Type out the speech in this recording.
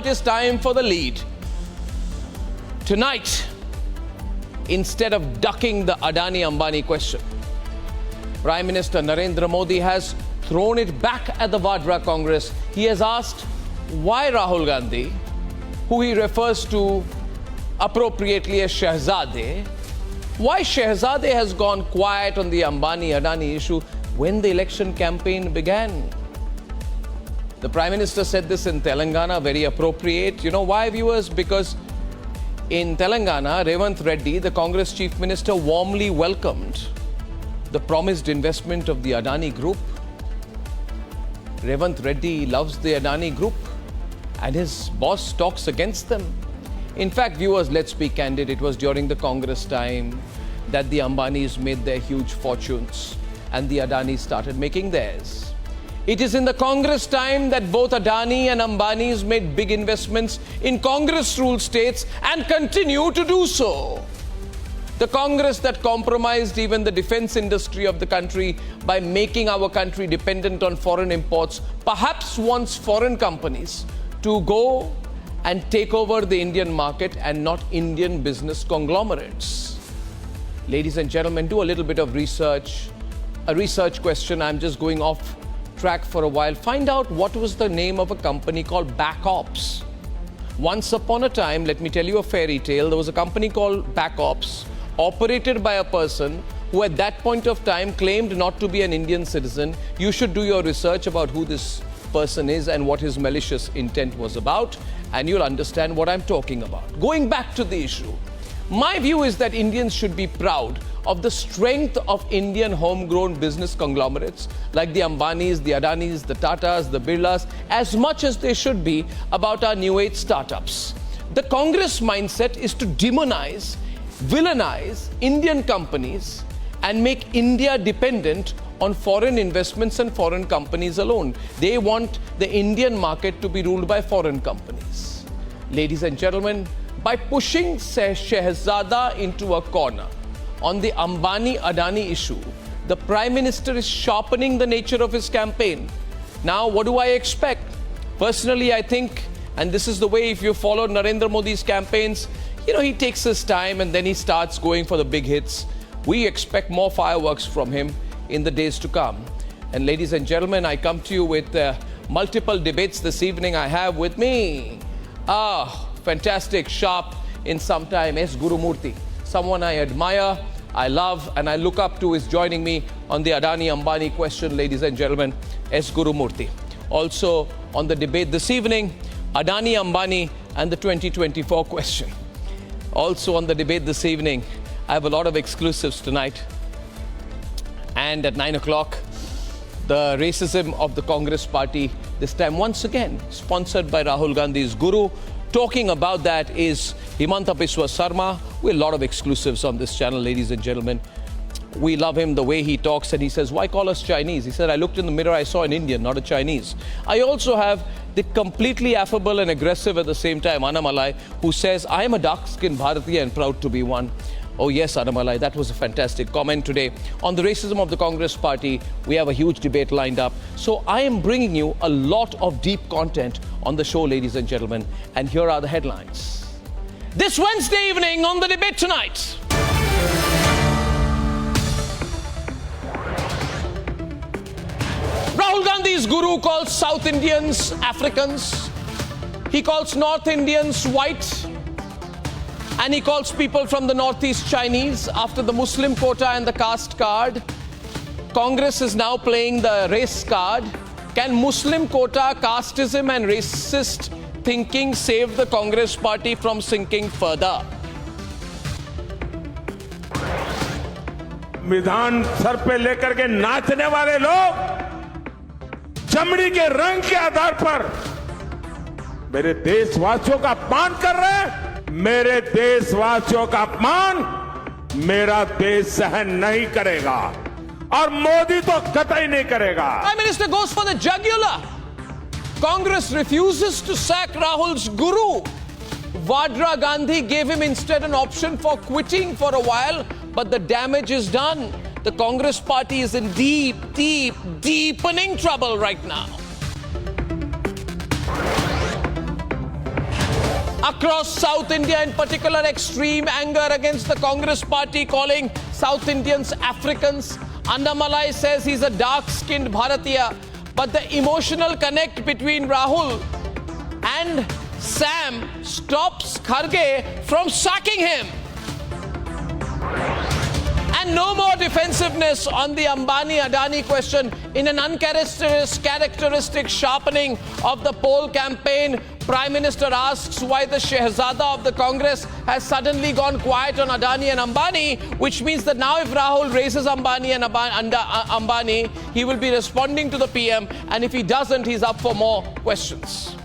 it is time for the lead. Tonight, instead of ducking the Adani-Ambani question, Prime Minister Narendra Modi has thrown it back at the Vadra Congress. He has asked why Rahul Gandhi, who he refers to appropriately as shehzade, why shehzade has gone quiet on the Ambani-Adani issue when the election campaign began. The Prime Minister said this in Telangana, very appropriate. You know why, viewers? Because in Telangana, Revant Reddy, the Congress Chief Minister, warmly welcomed the promised investment of the Adani Group. Revant Reddy loves the Adani Group and his boss talks against them. In fact, viewers, let's be candid, it was during the Congress time that the Ambanis made their huge fortunes and the Adanis started making theirs. It is in the Congress time that both Adani and Ambanis made big investments in Congress-ruled states and continue to do so. The Congress that compromised even the defense industry of the country by making our country dependent on foreign imports, perhaps wants foreign companies to go and take over the Indian market and not Indian business conglomerates. Ladies and gentlemen, do a little bit of research. A research question, I'm just going off track for a while. Find out what was the name of a company called Back Ops. Once upon a time, let me tell you a fairy tale, there was a company called Back Ops, operated by a person who at that point of time claimed not to be an Indian citizen. You should do your research about who this person is and what his malicious intent was about, and you'll understand what I'm talking about. Going back to the issue, my view is that Indians should be proud of the strength of Indian homegrown business conglomerates like the Ambanis, the Adanis, the Tatas, the Birlas, as much as they should be about our new age startups. The Congress mindset is to demonize, villainize Indian companies and make India dependent on foreign investments and foreign companies alone. They want the Indian market to be ruled by foreign companies. Ladies and gentlemen, by pushing Shehzada into a corner on the Ambani-Adani issue, the Prime Minister is sharpening the nature of his campaign. Now, what do I expect? Personally, I think, and this is the way if you follow Narendra Modi's campaigns, you know, he takes his time and then he starts going for the big hits. We expect more fireworks from him in the days to come. And ladies and gentlemen, I come to you with multiple debates this evening. I have with me, fantastic, sharp in some time, S. Gurumurthy. Someone I admire, I love, and I look up to is joining me on the Adani-Ambani question, ladies and gentlemen, S. Gurumurthy. Also on the debate this evening, Adani-Ambani and the 2024 question. Also on the debate this evening, I have a lot of exclusives tonight. And at 9 o'clock, the racism of the Congress party, this time once again, sponsored by Rahul Gandhi's guru. Talking about that is Himanta Biswa Sarma. We have a lot of exclusives on this channel, ladies and gentlemen. We love him, the way he talks, and he says, why call us Chinese? He said, I looked in the mirror, I saw an Indian, not a Chinese. I also have the completely affable and aggressive at the same time, Annamalai, who says, I am a dark-skinned Bharatiya and proud to be one. Oh yes, Annamalai, that was a fantastic comment today. On the racism of the Congress party, we have a huge debate lined up. So I am bringing you a lot of deep content on the show, ladies and gentlemen. And here are the headlines. This Wednesday evening on the debate tonight. Rahul Gandhi's guru calls South Indians Africans. He calls North Indians white. And he calls people from the Northeast Chinese after the Muslim quota and the caste card. Congress is now playing the race card. Can Muslim quota, casteism and racist thinking save the Congress party from sinking further? विधान sir पे लेकर के नाचने वाले लोग चमड़ी के रंग के आधार पर मेरे देशवासियों का अपमान कर रहे हैं। मेरे देशवासियों का अपमान मेरा देश सहन नहीं करेगा और मोदी तो कतई नहीं करेगा। Prime Minister goes for the jugular. Congress refuses to sack Rahul's guru. Vadra Gandhi gave him instead an option for quitting for a while, but the damage is done. The Congress party is in deepening trouble right now. Across South India, in particular, extreme anger against the Congress party, calling South Indians Africans. Annamalai says he's a dark-skinned Bharatiya. But the emotional connect between Rahul and Sam stops Kharge from sacking him. And no more defensiveness on the Ambani-Adani question. In an uncharacteristic sharpening of the poll campaign, Prime Minister asks why the shehzada of the Congress has suddenly gone quiet on Adani and Ambani, which means that now if Rahul raises Ambani and Ambani, he will be responding to the PM, and if he doesn't, he's up for more questions.